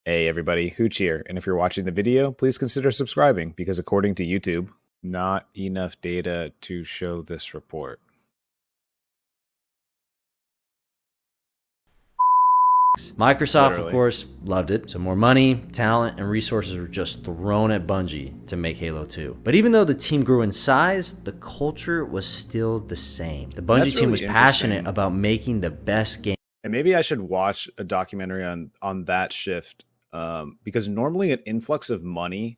Hey everybody, Hooch here, and if you're watching the video, please consider subscribing because according to YouTube, not enough data to show this report. Microsoft, of Literally. course, loved it. So more money, talent, and resources were just thrown at Bungie to make Halo 2. But even though the team grew in size, the culture was still the same. The Bungie team was passionate about making the best game. And maybe I should watch a documentary on that shift because normally an influx of money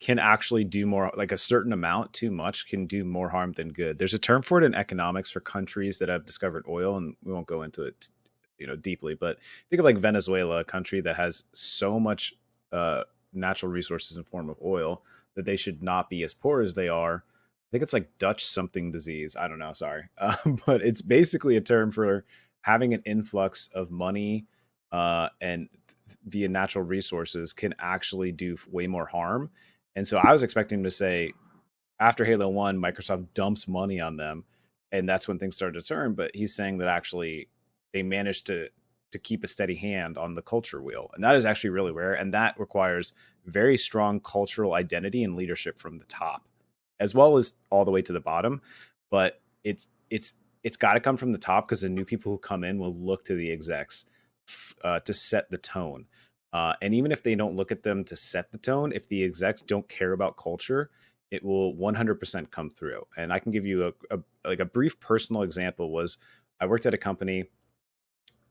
can actually do more, like a certain amount, too much can do more harm than good. There's a term for it in economics for countries that have discovered oil, and we won't go into it deeply, but think of like Venezuela, a country that has so much natural resources in form of oil that they should not be as poor as they are. I think it's like Dutch something disease. I don't know. Sorry. But it's basically a term for having an influx of money and via natural resources can actually do way more harm. And so I was expecting him to say after Halo 1, Microsoft dumps money on them, and that's when things started to turn. But he's saying that actually they managed to keep a steady hand on the culture wheel, and that is actually really rare. And that requires very strong cultural identity and leadership from the top, as well as all the way to the bottom. But it's got to come from the top because the new people who come in will look to the execs to set the tone. And even if they don't look at them to set the tone, if the execs don't care about culture, it will 100% come through. And I can give you a brief personal example. Was I worked at a company.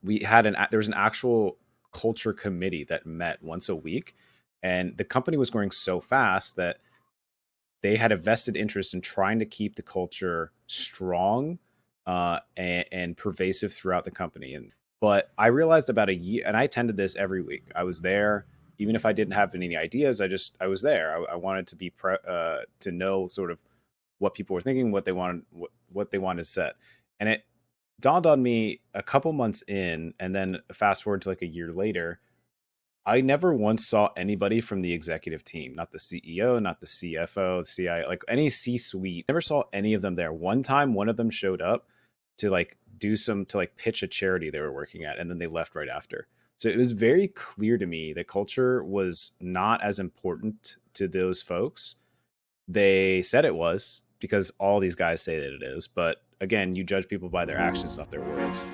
There was an actual culture committee that met once a week, and the company was growing so fast that they had a vested interest in trying to keep the culture strong and pervasive throughout the company. But I realized about a year, and I attended this every week. I was there, even if I didn't have any ideas. I was there. I wanted to be to know sort of what people were thinking, what they wanted to set, and it dawned on me a couple months in, and then fast forward to like a year later. I never once saw anybody from the executive team, not the CEO, not the CFO, CIO, like any C-suite. Never saw any of them there. One time, one of them showed up to like pitch a charity they were working at, and then they left right after. So it was very clear to me that culture was not as important to those folks. They said it was because all these guys say that it is, but again, you judge people by their actions, not their words.